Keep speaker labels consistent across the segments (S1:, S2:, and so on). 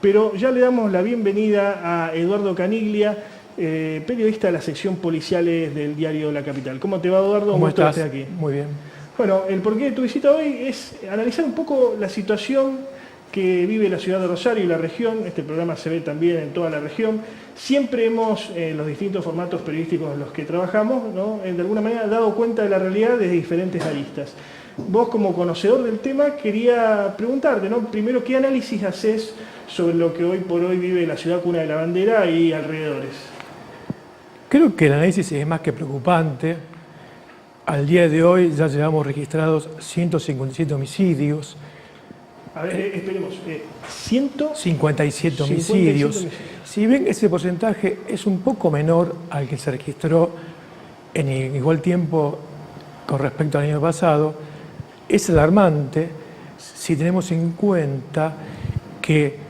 S1: pero ya le damos la bienvenida a Eduardo Caniglia, periodista de la sección policiales del diario La Capital. ¿Cómo te va, Eduardo?
S2: ¿Cómo
S1: Un gusto
S2: estás?
S1: que estés aquí.
S2: Muy bien.
S1: Bueno, el porqué de tu visita hoy es analizar un poco la situación que vive la ciudad de Rosario y la región. Este programa se ve también en toda la región. Siempre hemos, en los distintos formatos periodísticos en los que trabajamos, ¿no?, de alguna manera dado cuenta de la realidad desde diferentes aristas. Vos, como conocedor del tema, quería preguntarte, ¿no?, primero, ¿qué análisis haces sobre lo que hoy por hoy vive la ciudad cuna de la bandera y alrededores?
S2: Creo que el análisis es más que preocupante. Al día de hoy ya llevamos registrados 157 homicidios.
S1: A ver, esperemos, 157
S2: homicidios. Si bien ese porcentaje es un poco menor al que se registró en igual tiempo con respecto al año pasado, es alarmante si tenemos en cuenta que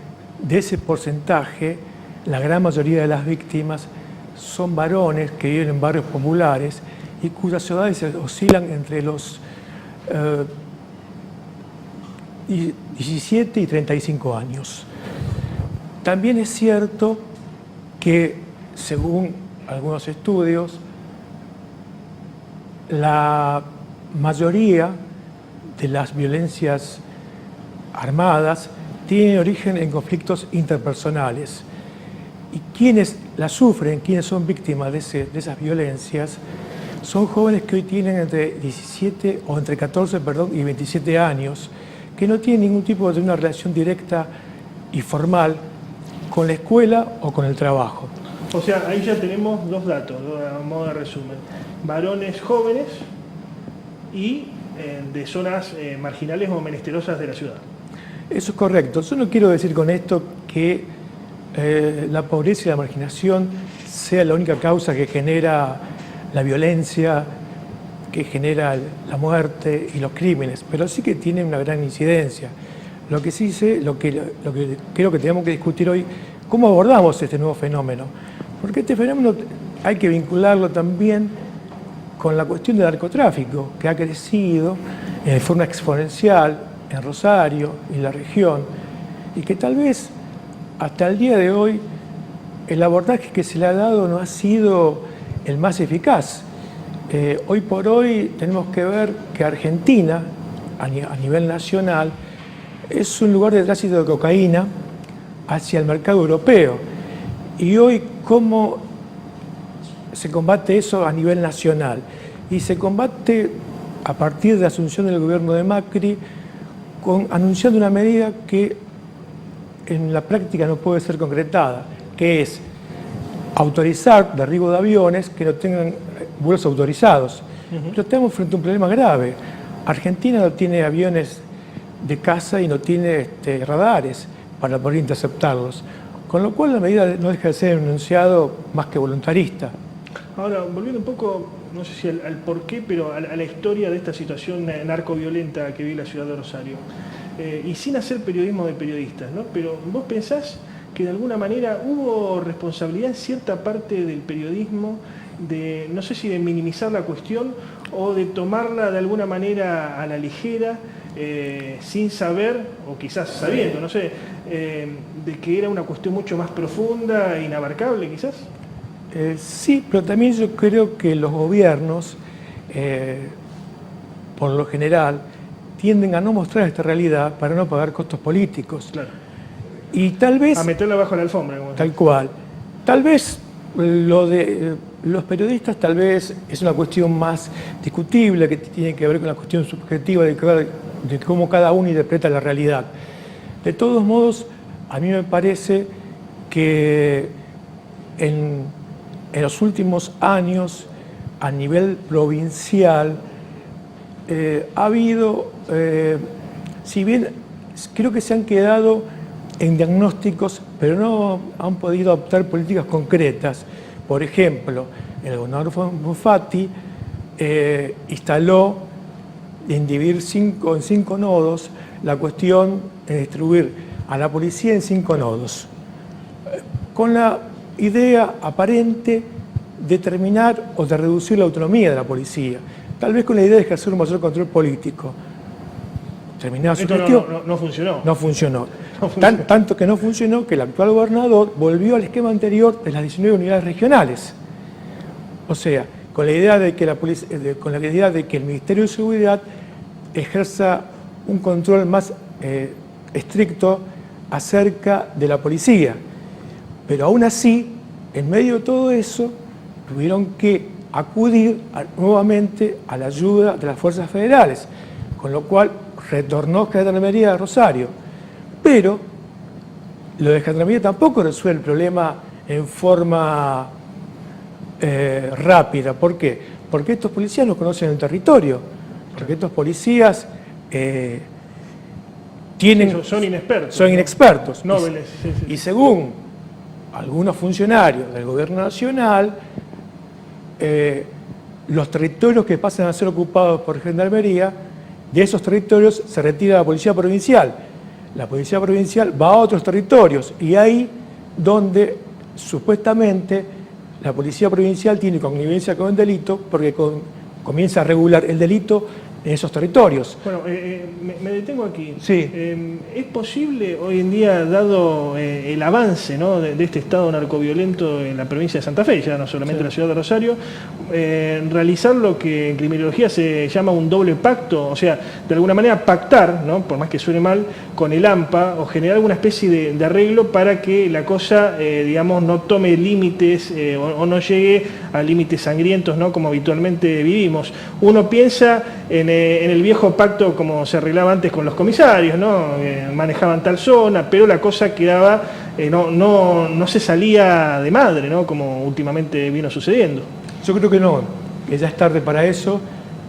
S2: de ese porcentaje la gran mayoría de las víctimas son varones que viven en barrios populares y cuyas edades oscilan entre los 17 y 35 años. También es cierto que, según algunos estudios, la mayoría de las violencias armadas tienen origen en conflictos interpersonales. Y quienes las sufren, quienes son víctimas de esas violencias, son jóvenes que hoy tienen entre 14 y 27 años, que no tienen ningún tipo de una relación directa y formal con la escuela o con el trabajo.
S1: O sea, ahí ya tenemos dos datos, a modo de resumen. Varones jóvenes y de zonas marginales o menesterosas de la ciudad.
S2: Eso es correcto. Yo no quiero decir con esto que la pobreza y la marginación sea la única causa que genera la violencia, que genera la muerte y los crímenes, pero sí que tiene una gran incidencia. Lo que sí sé, lo que creo que tenemos que discutir hoy, cómo abordamos este nuevo fenómeno. Porque este fenómeno hay que vincularlo también con la cuestión del narcotráfico, que ha crecido de forma exponencial en Rosario y en la región, y que tal vez hasta el día de hoy el abordaje que se le ha dado no ha sido el más eficaz. Hoy por hoy tenemos que ver que Argentina, a nivel nacional, es un lugar de tránsito de cocaína hacia el mercado europeo. Y hoy, ¿cómo se combate eso a nivel nacional? Y se combate a partir de la asunción del gobierno de Macri, anunciando una medida que en la práctica no puede ser concretada, que es autorizar derribo de aviones que no tengan vuelos autorizados. Pero estamos frente a un problema grave. Argentina no tiene aviones de caza y no tiene radares para poder interceptarlos, con lo cual la medida no deja de ser un enunciado más que voluntarista.
S1: Ahora, volviendo un poco, no sé si al porqué, pero a la historia de esta situación narcoviolenta que vive la ciudad de Rosario, y sin hacer periodismo de periodistas, ¿no? Pero ¿vos pensás que de alguna manera hubo responsabilidad en cierta parte del periodismo de, no sé si de minimizar la cuestión o de tomarla de alguna manera a la ligera, sin saber, o quizás sabiendo, no sé, de que era una cuestión mucho más profunda e inabarcable quizás?
S2: Sí, pero también yo creo que los gobiernos, por lo general, tienden a no mostrar esta realidad para no pagar costos políticos.
S1: Claro.
S2: Y tal vez...
S1: A meterla bajo la alfombra.
S2: Tal cual. Tal vez lo de los periodistas tal vez es una cuestión más discutible, que tiene que ver con la cuestión subjetiva de cómo cada uno interpreta la realidad. De todos modos, a mí me parece que en los últimos años, a nivel provincial, ha habido, si bien creo que se han quedado en diagnósticos, pero no han podido adoptar políticas concretas. Por ejemplo, el gobernador Muffatti instaló en dividir en 5 nodos la cuestión de distribuir a la policía en 5 nodos, con la idea aparente de terminar o de reducir la autonomía de la policía, tal vez con la idea de ejercer un mayor control político. determinada
S1: Esto
S2: sugestión.
S1: no funcionó.
S2: No funcionó.
S1: No funcionó.
S2: Tanto que no funcionó que el actual gobernador volvió al esquema anterior de las 19 unidades regionales. O sea, con la idea de que el Ministerio de Seguridad ejerza un control más estricto acerca de la policía. Pero aún así, en medio de todo eso, tuvieron que acudir nuevamente a la ayuda de las fuerzas federales, con lo cual retornó Gendarmería de Rosario. Pero lo de Gendarmería tampoco resuelve el problema en forma rápida. ¿Por qué? Porque estos policías no conocen el territorio, porque estos policías
S1: son inexpertos.
S2: Son inexpertos.
S1: Nobles,
S2: y según algunos funcionarios del gobierno nacional, los territorios que pasan a ser ocupados por Gendarmería, de esos territorios se retira la policía provincial. La policía provincial va a otros territorios y ahí donde supuestamente la policía provincial tiene connivencia con el delito porque comienza a regular el delito en esos territorios.
S1: Bueno, me detengo aquí.
S2: Sí.
S1: ¿Es posible hoy en día, dado el avance, ¿no?, de este estado narcoviolento en la provincia de Santa Fe, ya no solamente en la ciudad de Rosario, realizar lo que en criminología se llama un doble pacto? O sea, de alguna manera pactar, ¿no?, por más que suene mal, con el AMPA o generar alguna especie de arreglo para que la cosa, digamos, no tome límites o no llegue a límites sangrientos, ¿no?, como habitualmente vivimos. Uno piensa en el viejo pacto como se arreglaba antes con los comisarios, ¿no? Manejaban tal zona, pero la cosa quedaba, no se salía de madre, ¿no?, como últimamente vino sucediendo.
S2: Yo creo que no, que ya es tarde para eso.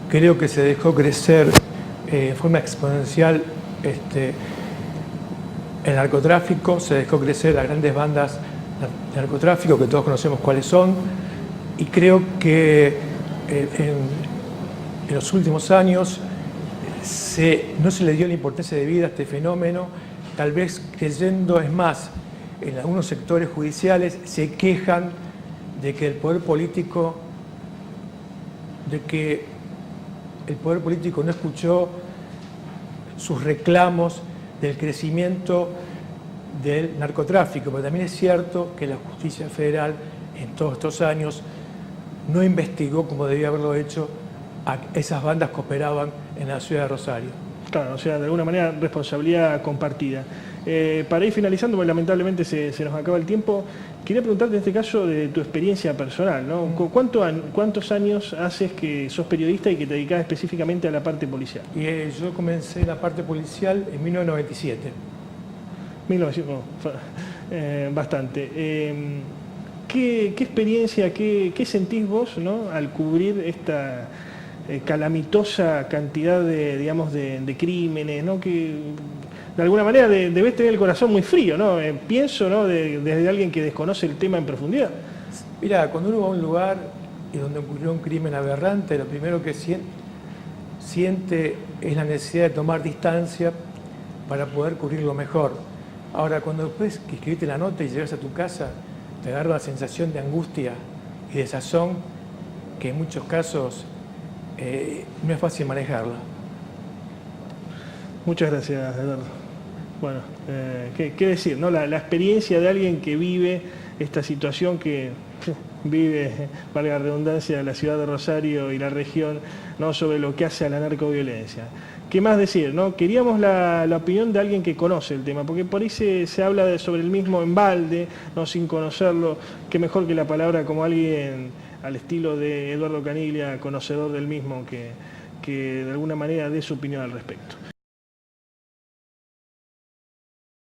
S2: Creo que se dejó crecer de forma exponencial el narcotráfico, se dejó crecer las grandes bandas de narcotráfico, que todos conocemos cuáles son, y creo que en los últimos años no se le dio la importancia debida a este fenómeno, tal vez creyendo, es más, en algunos sectores judiciales se quejan de que el poder político no escuchó sus reclamos del crecimiento del narcotráfico, pero también es cierto que la justicia federal en todos estos años no investigó como debía haberlo hecho a esas bandas que operaban en la ciudad de Rosario.
S1: Claro, o sea, de alguna manera responsabilidad compartida. Para ir finalizando, porque lamentablemente se nos acaba el tiempo, quería preguntarte en este caso de tu experiencia personal, ¿no? ¿Cuántos años haces que sos periodista y que te dedicás específicamente a la parte policial?
S2: Yo comencé la parte policial en 1997.
S1: Bastante. ¿Qué experiencia, qué sentís vos, ¿no?, al cubrir esta calamitosa cantidad de crímenes, ¿no?, que de alguna manera debes tener el corazón muy frío, ¿no? Pienso, ¿no?, desde alguien que desconoce el tema en profundidad.
S2: Mira, cuando uno va a un lugar y donde ocurrió un crimen aberrante, lo primero que siente es la necesidad de tomar distancia para poder cubrirlo mejor. Ahora, cuando después que escribiste la nota y llegas a tu casa, te agarra una sensación de angustia y de desazón que en muchos casos no es fácil manejarla.
S1: Muchas gracias, Eduardo. Bueno, ¿qué decir, ¿no? La experiencia de alguien que vive esta situación que vive, valga la redundancia, la ciudad de Rosario y la región, ¿no?, sobre lo que hace a la narcoviolencia. ¿Qué más decir, no? Queríamos la opinión de alguien que conoce el tema, porque por ahí se habla sobre el mismo en balde, no, sin conocerlo. Qué mejor que la palabra como alguien al estilo de Eduardo Caniglia, conocedor del mismo, que de alguna manera dé su opinión al respecto.